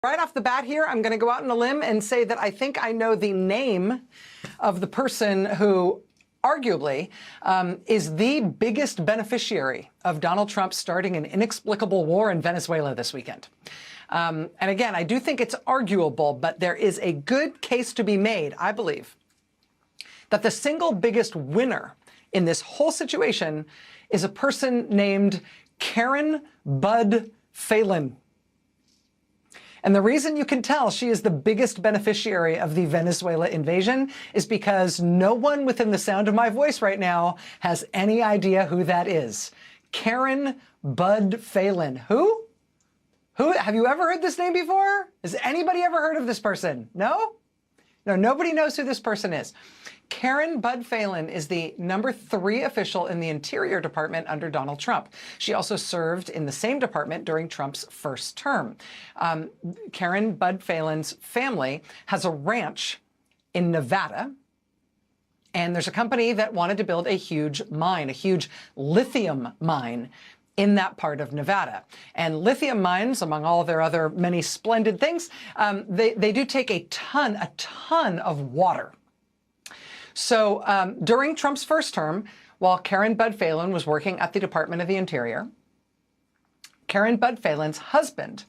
Right off the bat here, I'm going to go out on a limb and say that I think I know the name of the person who arguably is the biggest beneficiary of Donald Trump starting an inexplicable war in Venezuela this weekend. And again, I do think it's arguable, but there is a good case to be made, I believe, that the single biggest winner in this whole situation is a person named Karen Bud Phelan. And the reason you can tell she is the biggest beneficiary of the Venezuela invasion is because no one within the sound of my voice right now has any idea who that is. Karen Bud Phelan. Who? Have you ever heard this name before? Has anybody ever heard of this person? No? No, nobody knows who this person is. Karen Bud Phelan is the #3 official in the Interior Department under Donald Trump. She also served in the same department during Trump's first term. Karen Bud Phelan's family has a ranch in Nevada, and there's a company that wanted to build a huge mine, a huge lithium mine in that part of Nevada. And lithium mines, among all their other many splendid things, they do take a ton of water. So during Trump's first term, while Karen Bud Phelan was working at the Department of the Interior, Karen Bud Phelan's husband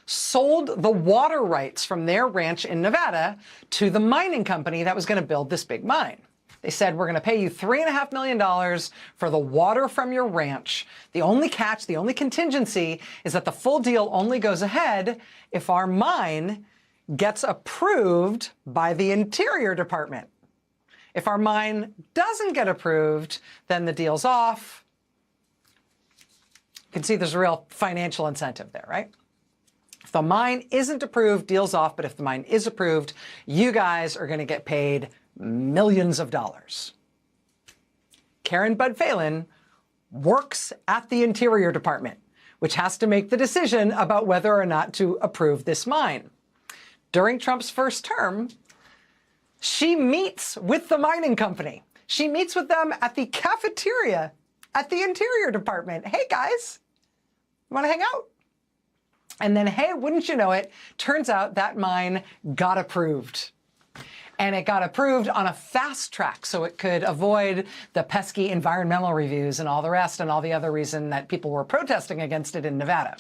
sold the water rights from their ranch in Nevada to the mining company that was going to build this big mine. They said, we're going to pay you $3.5 million for the water from your ranch. The only catch, the only contingency is that the full deal only goes ahead if our mine gets approved by the Interior Department. If our mine doesn't get approved, then the deal's off. You can see there's a real financial incentive there, right? If the mine isn't approved, deal's off. But if the mine is approved, you guys are going to get paid millions of dollars. Karen Bud Phelan works at the Interior Department, which has to make the decision about whether or not to approve this mine. During Trump's first term, she meets with the mining company. She meets with them at the cafeteria at the Interior Department. Hey, guys, you want to hang out? And then, hey, wouldn't you know it, turns out that mine got approved. And it got approved on a fast track so it could avoid the pesky environmental reviews and all the rest and all the other reason that people were protesting against it in Nevada.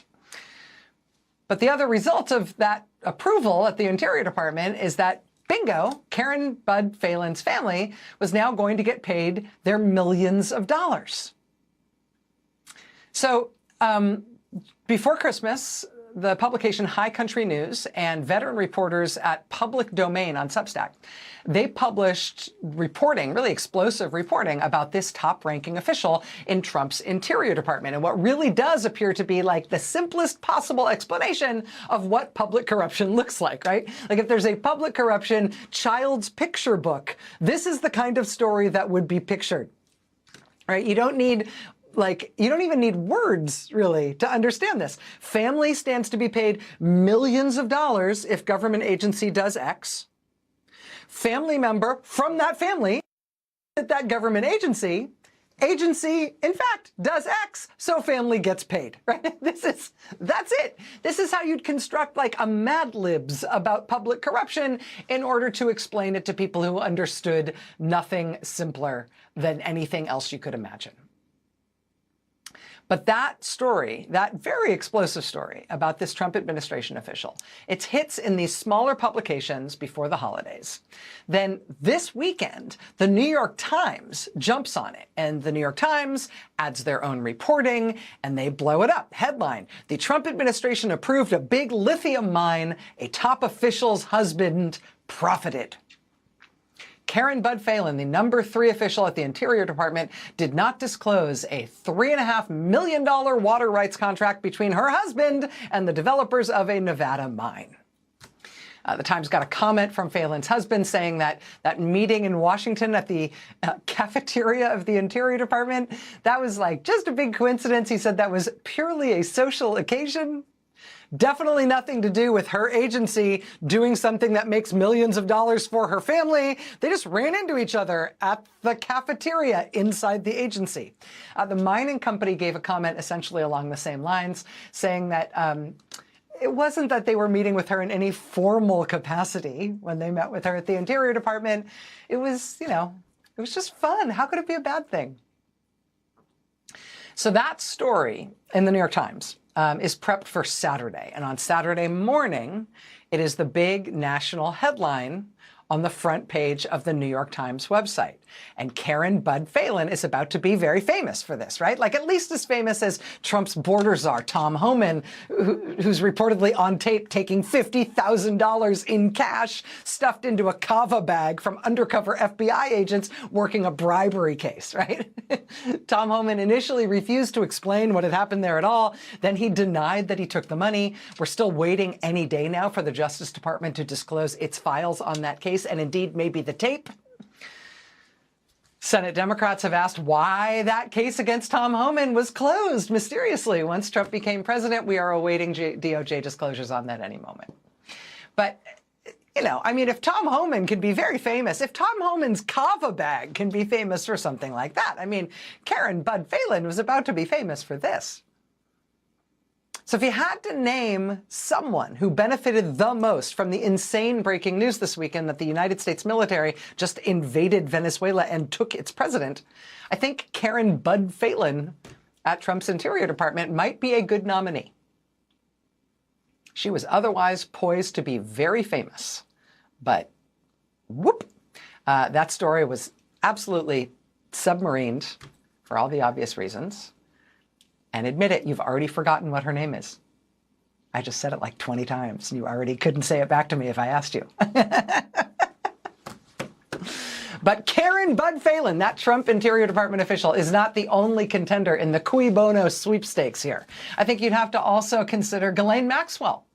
But the other result of that approval at the Interior Department is that bingo, Karen Bud Phelan's family was now going to get paid their millions of dollars. So before Christmas, the publication High Country News and veteran reporters at Public Domain on Substack, they published reporting, really explosive reporting about this top-ranking official in Trump's Interior Department and what really does appear to be like the simplest possible explanation of what public corruption looks like, right? Like if there's a public corruption child's picture book, this is the kind of story that would be pictured, right? You don't even need words, really, to understand this. Family stands to be paid millions of dollars if government agency does X. Family member from that family at that government agency, in fact, does X, so family gets paid, right? That's it. This is how you'd construct like a Mad Libs about public corruption in order to explain it to people who understood nothing simpler than anything else you could imagine. But that story, that very explosive story about this Trump administration official, it hits in these smaller publications before the holidays. Then this weekend, the New York Times jumps on it, and the New York Times adds their own reporting, and they blow it up. Headline: the Trump administration approved a big lithium mine, a top official's husband profited. Karen Bud Phelan, the #3 official at the Interior Department, did not disclose a $3.5 million water rights contract between her husband and the developers of a Nevada mine. The Times got a comment from Phelan's husband saying that that meeting in Washington at the cafeteria of the Interior Department, that was like just a big coincidence. He said that was purely a social occasion. Definitely nothing to do with her agency doing something that makes millions of dollars for her family. They just ran into each other at the cafeteria inside the agency. The mining company gave a comment essentially along the same lines, saying that it wasn't that they were meeting with her in any formal capacity when they met with her at the Interior Department. It was, it was just fun. How could it be a bad thing? So that story in the New York Times is prepped for Saturday. And on Saturday morning, it is the big national headline on the front page of the New York Times website. And Karen Bud Phelan is about to be very famous for this, right? Like at least as famous as Trump's border czar, Tom Homan, who's reportedly on tape taking $50,000 in cash stuffed into a kava bag from undercover FBI agents working a bribery case, right? Tom Homan initially refused to explain what had happened there at all. Then he denied that he took the money. We're still waiting any day now for the Justice Department to disclose its files on that case, and indeed maybe the tape. Senate Democrats have asked why that case against Tom Homan was closed mysteriously once Trump became president. We are awaiting DOJ disclosures on that any moment. But, if Tom Homan can be very famous, if Tom Homan's kava bag can be famous for something like that, Karen Bud Phelan was about to be famous for this. So if you had to name someone who benefited the most from the insane breaking news this weekend that the United States military just invaded Venezuela and took its president, I think Karen Bud Phelan at Trump's Interior Department might be a good nominee. She was otherwise poised to be very famous, but whoop, that story was absolutely submarined for all the obvious reasons. And admit it, you've already forgotten what her name is. I just said it like 20 times, and you already couldn't say it back to me if I asked you. But Karen Bud Phelan, that Trump Interior Department official, is not the only contender in the cui bono sweepstakes here. I think you'd have to also consider Ghislaine Maxwell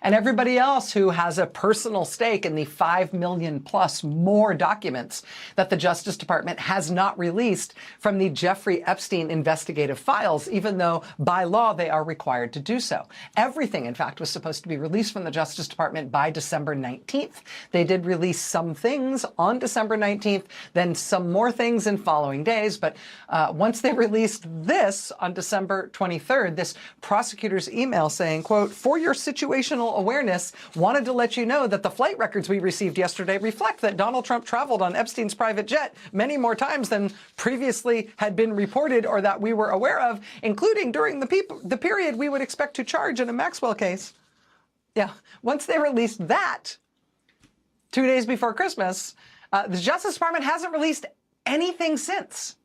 and everybody else who has a personal stake in the 5 million plus more documents that the Justice Department has not released from the Jeffrey Epstein investigative files, even though by law they are required to do so. Everything, in fact, was supposed to be released from the Justice Department by December 19th. They did release some things on December 19th, then some more things in following days. But once they released this on December 23rd, this prosecutor's email saying, quote, "For your situational awareness, wanted to let you know that the flight records we received yesterday reflect that Donald Trump traveled on Epstein's private jet many more times than previously had been reported or that we were aware of, including during the period we would expect to charge in a Maxwell case." Yeah, once they released that 2 days before Christmas, the Justice Department hasn't released anything since.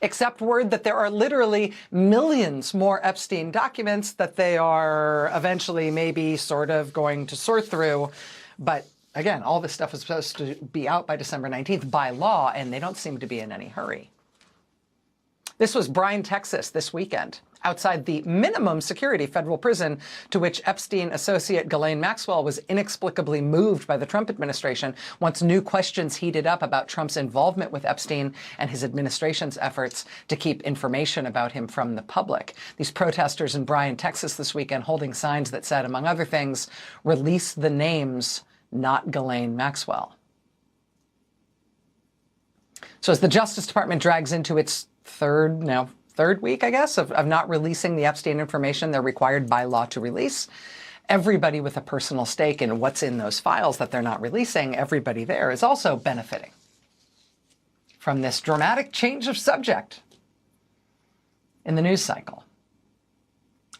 Except word that there are literally millions more Epstein documents that they are eventually maybe sort of going to sort through. But again, all this stuff is supposed to be out by December 19th by law, and they don't seem to be in any hurry. This was Bryan, Texas this weekend, outside the minimum security federal prison to which Epstein associate Ghislaine Maxwell was inexplicably moved by the Trump administration once new questions heated up about Trump's involvement with Epstein and his administration's efforts to keep information about him from the public. These protesters in Bryan, Texas this weekend holding signs that said, among other things, "Release the names, not Ghislaine Maxwell." So as the Justice Department drags into its third week, I guess, of not releasing the Epstein information they're required by law to release, everybody with a personal stake in what's in those files that they're not releasing, everybody there is also benefiting from this dramatic change of subject in the news cycle.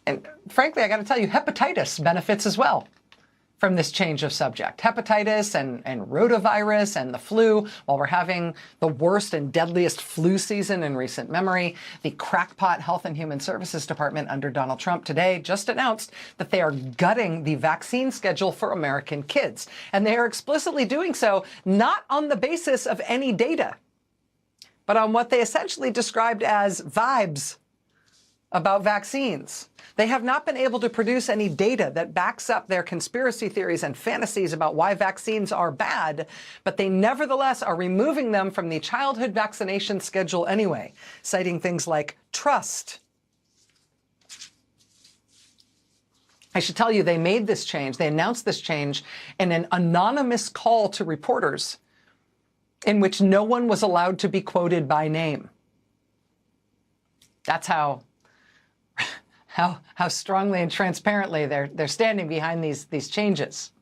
And frankly, I got to tell you, hepatitis benefits as well from this change of subject. Hepatitis and rotavirus and the flu, while we're having the worst and deadliest flu season in recent memory, the crackpot Health and Human Services Department under Donald Trump today just announced that they are gutting the vaccine schedule for American kids. And they are explicitly doing so not on the basis of any data, but on what they essentially described as vibes about vaccines. They have not been able to produce any data that backs up their conspiracy theories and fantasies about why vaccines are bad, but they nevertheless are removing them from the childhood vaccination schedule anyway, citing things like trust. I should tell you, they made this change, they announced this change in an anonymous call to reporters in which no one was allowed to be quoted by name. That's how how strongly and transparently they're standing behind these changes.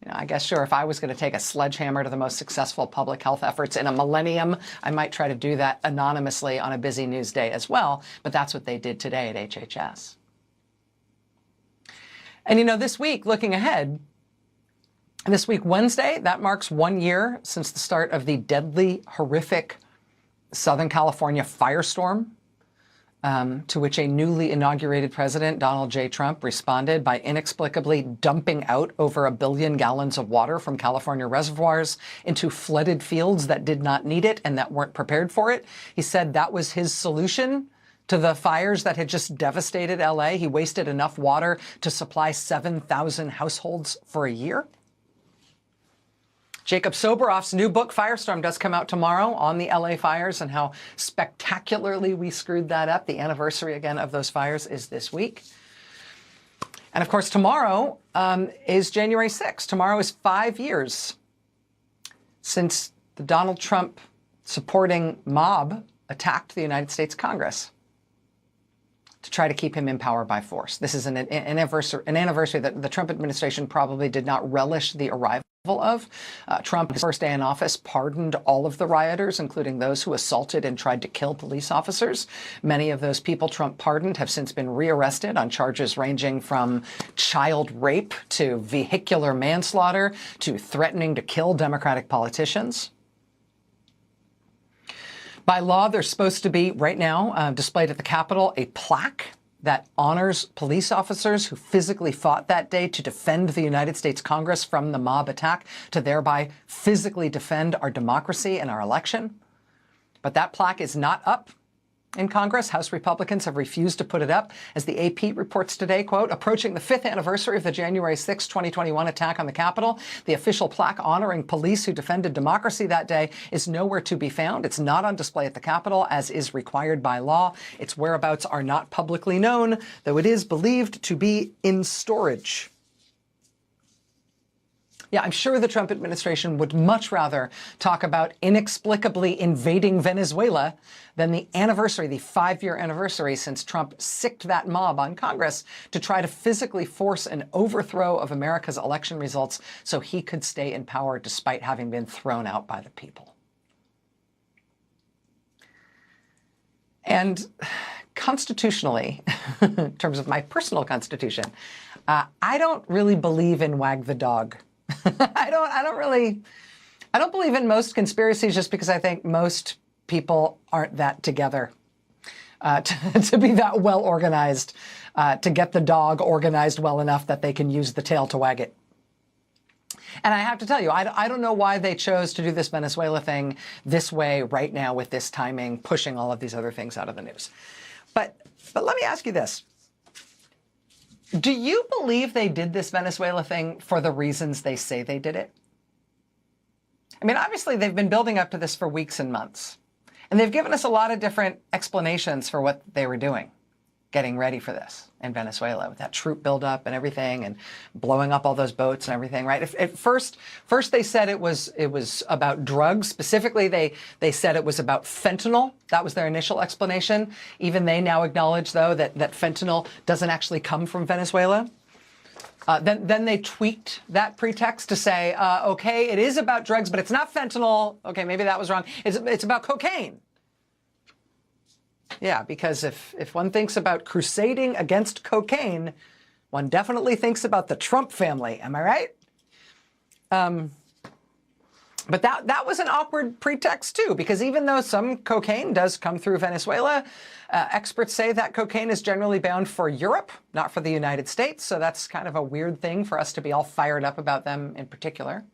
You know, I guess, sure, if I was going to take a sledgehammer to the most successful public health efforts in a millennium, I might try to do that anonymously on a busy news day as well. But that's what they did today at HHS. And, you know, this week, looking ahead, this week, Wednesday, that marks 1 year since the start of the deadly, horrific Southern California firestorm, to which a newly inaugurated president, Donald J. Trump, responded by inexplicably dumping out over 1 billion gallons of water from California reservoirs into flooded fields that did not need it and that weren't prepared for it. He said that was his solution to the fires that had just devastated LA. He wasted enough water to supply 7,000 households for a year. Jacob Soboroff's new book, Firestorm, does come out tomorrow on the LA fires and how spectacularly we screwed that up. The anniversary, again, of those fires is this week. And, of course, tomorrow is January 6th. Tomorrow is 5 years since the Donald Trump supporting mob attacked the United States Congress to try to keep him in power by force. This is an anniversary that the Trump administration probably did not relish the arrival of. Trump, his first day in office, pardoned all of the rioters, including those who assaulted and tried to kill police officers. Many of those people Trump pardoned have since been rearrested on charges ranging from child rape to vehicular manslaughter to threatening to kill Democratic politicians. By law, there's supposed to be, right now, displayed at the Capitol, a plaque that honors police officers who physically fought that day to defend the United States Congress from the mob attack, to thereby physically defend our democracy and our election. But that plaque is not up in Congress. House Republicans have refused to put it up. As the AP reports today, quote, approaching the 5th anniversary of the January 6, 2021 attack on the Capitol, the official plaque honoring police who defended democracy that day is nowhere to be found. It's not on display at the Capitol, as is required by law. Its whereabouts are not publicly known, though it is believed to be in storage. Yeah, I'm sure the Trump administration would much rather talk about inexplicably invading Venezuela than the anniversary, the 5-year anniversary since Trump sicked that mob on Congress to try to physically force an overthrow of America's election results so he could stay in power despite having been thrown out by the people. And constitutionally, in terms of my personal constitution, I don't really believe in wag the dog. I don't believe in most conspiracies just because I think most people aren't that together to be that well organized, to get the dog organized well enough that they can use the tail to wag it. And I have to tell you, I don't know why they chose to do this Venezuela thing this way right now with this timing, pushing all of these other things out of the news. But let me ask you this. Do you believe they did this Venezuela thing for the reasons they say they did it? I mean, obviously, they've been building up to this for weeks and months. And they've given us a lot of different explanations for what they were doing, getting ready for this in Venezuela with that troop buildup and everything and blowing up all those boats and everything, right? At first they said it was about drugs. Specifically, they said it was about fentanyl. That was their initial explanation. Even they now acknowledge, though, that fentanyl doesn't actually come from Venezuela. Then they tweaked that pretext to say, okay, it is about drugs, but it's not fentanyl. Okay, maybe that was wrong. It's about cocaine. Yeah, because if one thinks about crusading against cocaine, one definitely thinks about the Trump family. Am I right? But that was an awkward pretext, too, because even though some cocaine does come through Venezuela, experts say that cocaine is generally bound for Europe, not for the United States. So that's kind of a weird thing for us to be all fired up about them in particular.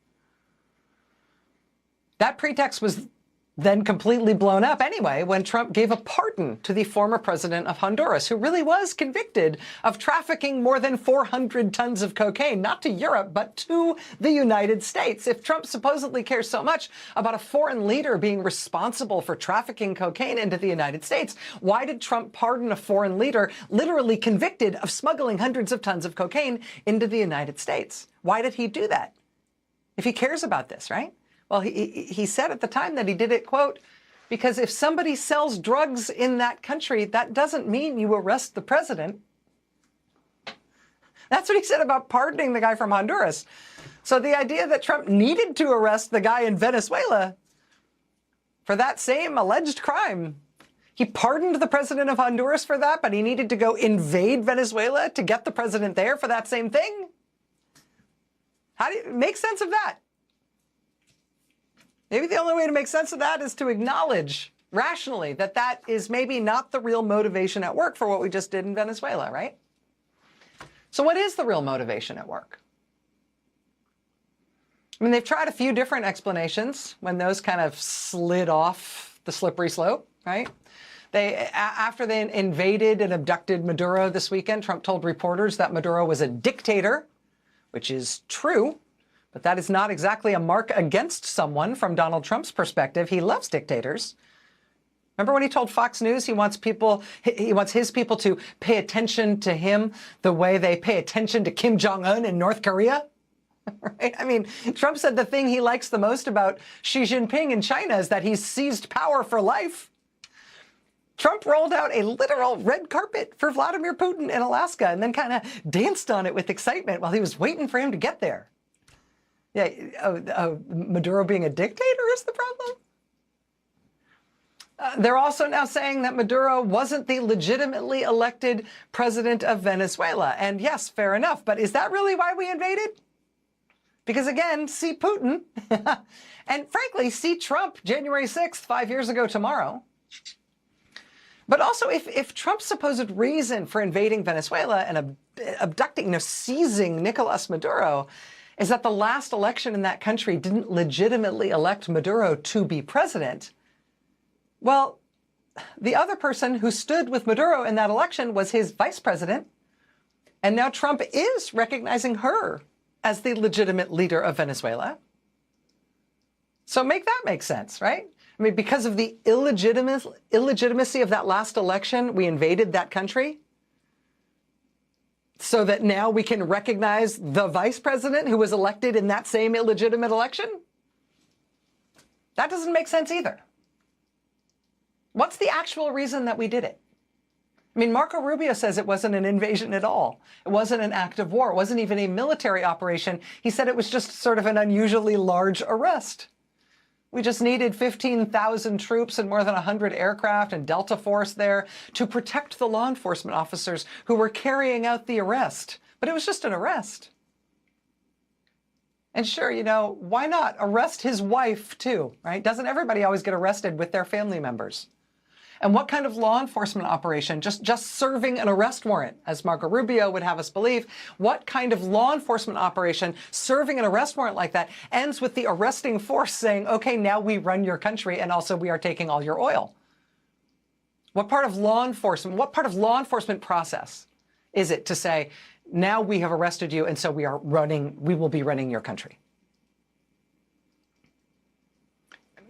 That pretext was then completely blown up anyway when Trump gave a pardon to the former president of Honduras, who really was convicted of trafficking more than 400 tons of cocaine, not to Europe, but to the United States. If Trump supposedly cares so much about a foreign leader being responsible for trafficking cocaine into the United States, why did Trump pardon a foreign leader literally convicted of smuggling hundreds of tons of cocaine into the United States? Why did he do that? If he cares about this, right? Well, he said at the time that he did it, quote, Because if somebody sells drugs in that country, that doesn't mean you arrest the president. That's what he said about pardoning the guy from Honduras. So the idea that Trump needed to arrest the guy in Venezuela for that same alleged crime, he pardoned the president of Honduras for that, but he needed to go invade Venezuela to get the president there for that same thing? How do you make sense of that? Maybe the only way to make sense of that is to acknowledge rationally that that is maybe not the real motivation at work for what we just did in Venezuela, right? So what is the real motivation at work? I mean, they've tried a few different explanations when those kind of slid off the slippery slope, right? After they invaded and abducted Maduro this weekend, Trump told reporters that Maduro was a dictator, which is true, but that is not exactly a mark against someone from Donald Trump's perspective. He loves dictators. Remember when he told Fox News he wants his people to pay attention to him the way they pay attention to Kim Jong-un in North Korea? Right? I mean, Trump said the thing he likes the most about Xi Jinping in China is that he's seized power for life. Trump rolled out a literal red carpet for Vladimir Putin in Alaska and then kind of danced on it with excitement while he was waiting for him to get there. Yeah, Maduro being a dictator is the problem? They're also now saying that Maduro wasn't the legitimately elected president of Venezuela. And yes, fair enough. But is that really why we invaded? Because again, see Putin and frankly, see Trump January 6th, 5 years ago tomorrow. But also, if Trump's supposed reason for invading Venezuela and abducting, seizing Nicolas Maduro is that the last election in that country didn't legitimately elect Maduro to be president, well, the other person who stood with Maduro in that election was his vice president, and now Trump is recognizing her as the legitimate leader of Venezuela. So make that make sense, right? I mean, because of the illegitimacy of that last election, we invaded that country so that now we can recognize the vice president who was elected in that same illegitimate election? That doesn't make sense either. What's the actual reason that we did it? I mean, Marco Rubio says it wasn't an invasion at all. It wasn't an act of war. It wasn't even a military operation. He said it was just sort of an unusually large arrest. We just needed 15,000 troops and more than 100 aircraft and Delta Force there to protect the law enforcement officers who were carrying out the arrest. But it was just an arrest. And sure, why not arrest his wife too, right? Doesn't everybody always get arrested with their family members? And what kind of law enforcement operation, just serving an arrest warrant, as Marco Rubio would have us believe, what kind of law enforcement operation serving an arrest warrant like that ends with the arresting force saying, okay, now we run your country and also we are taking all your oil? What part of law enforcement process is it to say, now we have arrested you and so we will be running your country?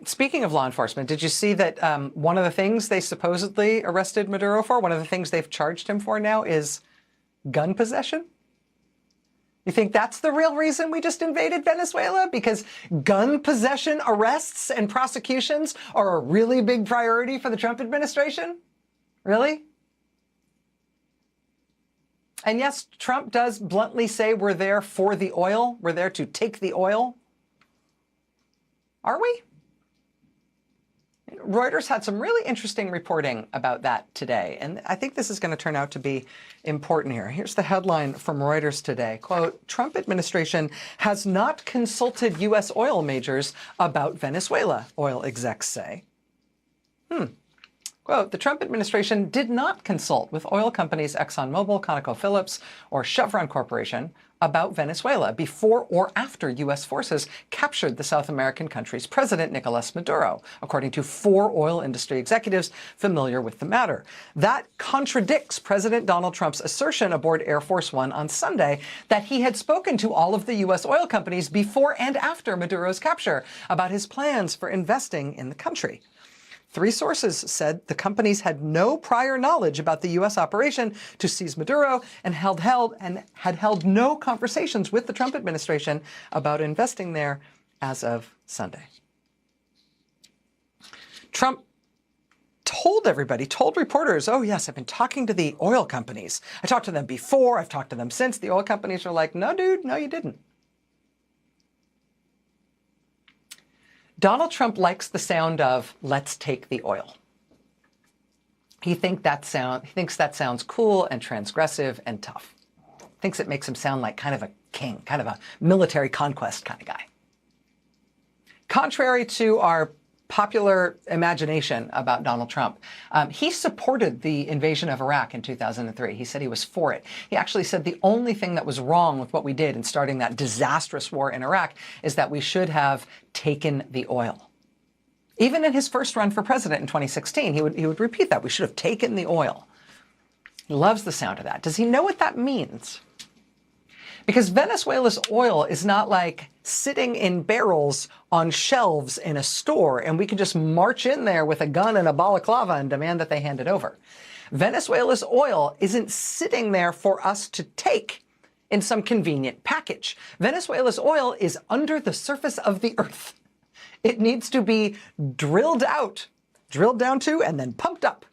Speaking of law enforcement, did you see that one of the things they supposedly arrested Maduro for, one of the things they've charged him for now is gun possession? You think that's the real reason we just invaded Venezuela? Because gun possession arrests and prosecutions are a really big priority for the Trump administration? Really? And yes, Trump does bluntly say we're there for the oil. We're there to take the oil. Are we? Reuters had some really interesting reporting about that today, and I think this is going to turn out to be important here. Here's the headline from Reuters today. Quote, Trump administration has not consulted U.S. oil majors about Venezuela, oil execs say. Quote, the Trump administration did not consult with oil companies ExxonMobil, ConocoPhillips, or Chevron Corporation about Venezuela before or after U.S. forces captured the South American country's president, Nicolas Maduro, according to 4 oil industry executives familiar with the matter. That contradicts President Donald Trump's assertion aboard Air Force One on Sunday that he had spoken to all of the U.S. oil companies before and after Maduro's capture about his plans for investing in the country. 3 sources said the companies had no prior knowledge about the U.S. operation to seize Maduro and had held no conversations with the Trump administration about investing there as of Sunday. Trump told everybody, told reporters, oh yes, I've been talking to the oil companies. I talked to them before, I've talked to them since. The oil companies are like, no, dude, no, you didn't. Donald Trump likes the sound of, let's take the oil. He thinks that sounds cool and transgressive and tough. Thinks it makes him sound like kind of a king, kind of a military conquest kind of guy. Contrary to our popular imagination about Donald Trump, he supported the invasion of Iraq in 2003. He said he was for it. He actually said the only thing that was wrong with what we did in starting that disastrous war in Iraq is that we should have taken the oil. Even in his first run for president in 2016, he would repeat that. We should have taken the oil. He loves the sound of that. Does he know what that means? Because Venezuela's oil is not like sitting in barrels on shelves in a store and we can just march in there with a gun and a balaclava and demand that they hand it over. Venezuela's oil isn't sitting there for us to take in some convenient package. Venezuela's oil is under the surface of the earth. It needs to be drilled out, drilled down to, and then pumped up.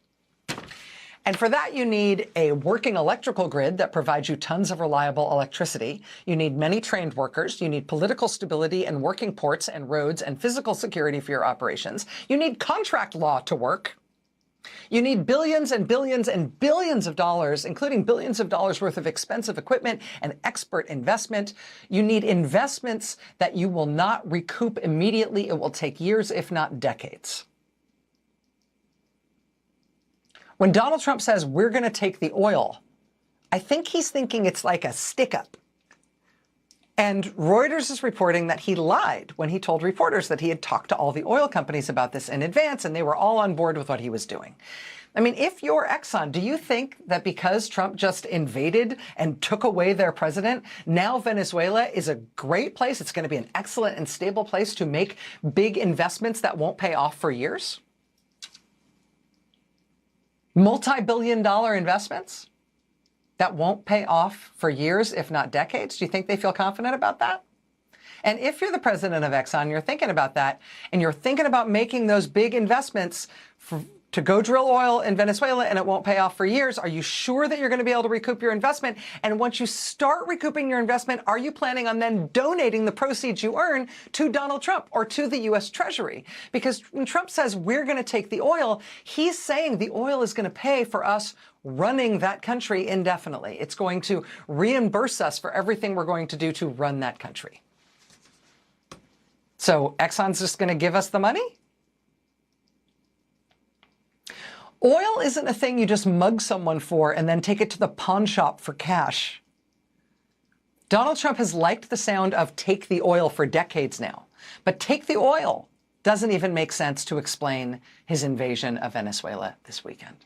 And for that, you need a working electrical grid that provides you tons of reliable electricity. You need many trained workers. You need political stability and working ports and roads and physical security for your operations. You need contract law to work. You need billions and billions and billions of dollars, including billions of dollars worth of expensive equipment and expert investment. You need investments that you will not recoup immediately. It will take years, if not decades. When Donald Trump says we're going to take the oil, I think he's thinking it's like a stick-up. And Reuters is reporting that he lied when he told reporters that he had talked to all the oil companies about this in advance and they were all on board with what he was doing. I mean, if you're Exxon, do you think that because Trump just invaded and took away their president, now Venezuela is a great place? It's going to be an excellent and stable place to make big investments that won't pay off for years? Multi-billion-dollar investments that won't pay off for years, if not decades? Do you think they feel confident about that? And if you're the president of Exxon, you're thinking about that, and you're thinking about making those big investments to go drill oil in Venezuela and it won't pay off for years, are you sure that you're going to be able to recoup your investment? And once you start recouping your investment, are you planning on then donating the proceeds you earn to Donald Trump or to the U.S. Treasury? Because when Trump says we're going to take the oil, he's saying the oil is going to pay for us running that country indefinitely. It's going to reimburse us for everything we're going to do to run that country. So Exxon's just going to give us the money? Oil isn't a thing you just mug someone for and then take it to the pawn shop for cash. Donald Trump has liked the sound of take the oil for decades now, but take the oil doesn't even make sense to explain his invasion of Venezuela this weekend.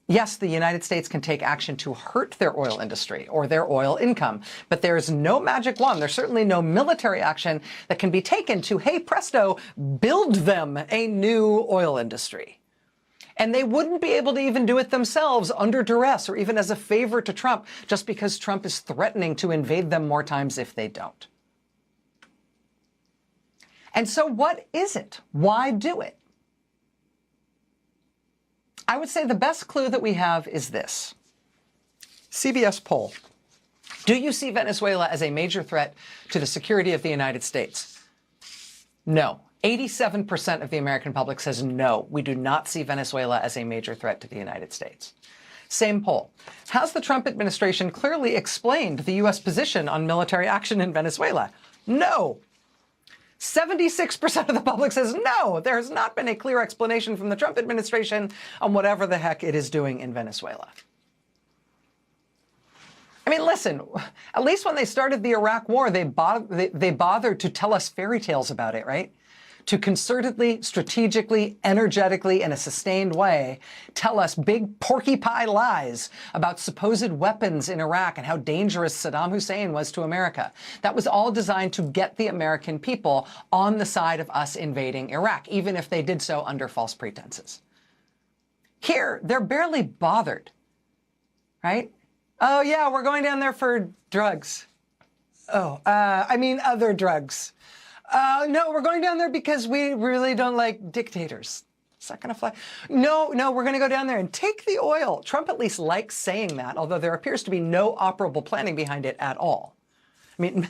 Yes, the United States can take action to hurt their oil industry or their oil income, but there's no magic wand. There's certainly no military action that can be taken to, hey, presto, build them a new oil industry. And they wouldn't be able to even do it themselves under duress or even as a favor to Trump, just because Trump is threatening to invade them more times if they don't. And so what is it? Why do it? I would say the best clue that we have is this. CBS poll. Do you see Venezuela as a major threat to the security of the United States? No. 87% of the American public says no, we do not see Venezuela as a major threat to the United States. Same poll. Has the Trump administration clearly explained the U.S. position on military action in Venezuela? No. 76% of the public says no, there has not been a clear explanation from the Trump administration on whatever the heck it is doing in Venezuela. I mean, listen, at least when they started the Iraq War, they bothered to tell us fairy tales about it, right? To concertedly, strategically, energetically, in a sustained way, tell us big porky pie lies about supposed weapons in Iraq and how dangerous Saddam Hussein was to America. That was all designed to get the American people on the side of us invading Iraq, even if they did so under false pretenses. Here, they're barely bothered, right? Oh, yeah, we're going down there for drugs. I mean other drugs. No, we're going down there because we really don't like dictators. Is that going to fly? No, we're going to go down there and take the oil. Trump at least likes saying that, although there appears to be no operable planning behind it at all. I mean,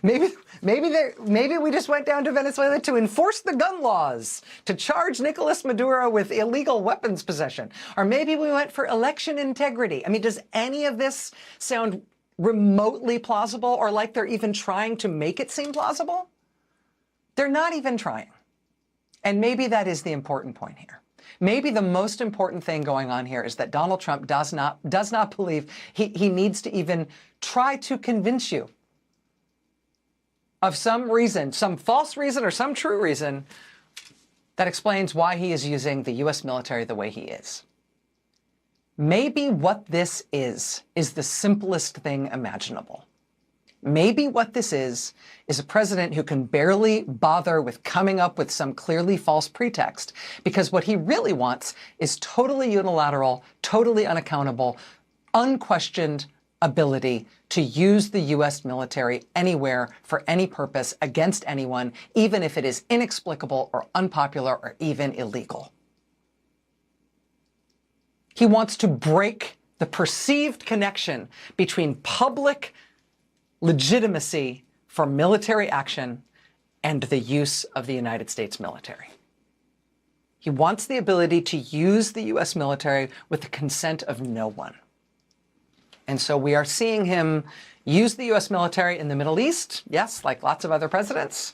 maybe we just went down to Venezuela to enforce the gun laws, to charge Nicolas Maduro with illegal weapons possession. Or maybe we went for election integrity. I mean, does any of this sound remotely plausible or like they're even trying to make it seem plausible? They're not even trying. And maybe that is the important point here. Maybe the most important thing going on here is that Donald Trump does not believe he needs to even try to convince you of some reason, some false reason or some true reason that explains why he is using the U.S. military the way he is. Maybe what this is the simplest thing imaginable. Maybe what this is a president who can barely bother with coming up with some clearly false pretext, because what he really wants is totally unilateral, totally unaccountable, unquestioned ability to use the U.S. military anywhere for any purpose against anyone, even if it is inexplicable or unpopular or even illegal. He wants to break the perceived connection between public legitimacy for military action and the use of the United States military. He wants the ability to use the U.S. military with the consent of no one. And so we are seeing him use the U.S. military in the Middle East, yes, like lots of other presidents,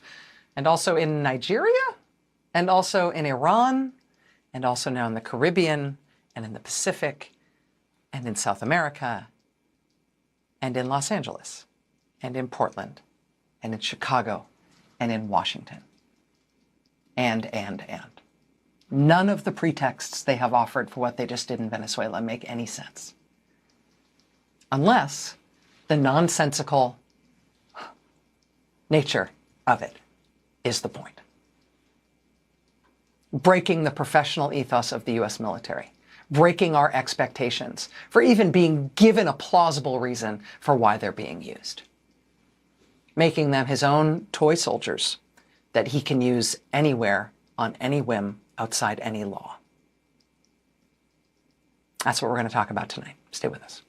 and also in Nigeria, and also in Iran, and also now in the Caribbean, and in the Pacific, and in South America, and in Los Angeles, and in Portland, and in Chicago, and in Washington. And. None of the pretexts they have offered for what they just did in Venezuela make any sense. Unless the nonsensical nature of it is the point. Breaking the professional ethos of the U.S. military. Breaking our expectations for even being given a plausible reason for why they're being used. Making them his own toy soldiers that he can use anywhere on any whim outside any law. That's what we're going to talk about tonight. Stay with us.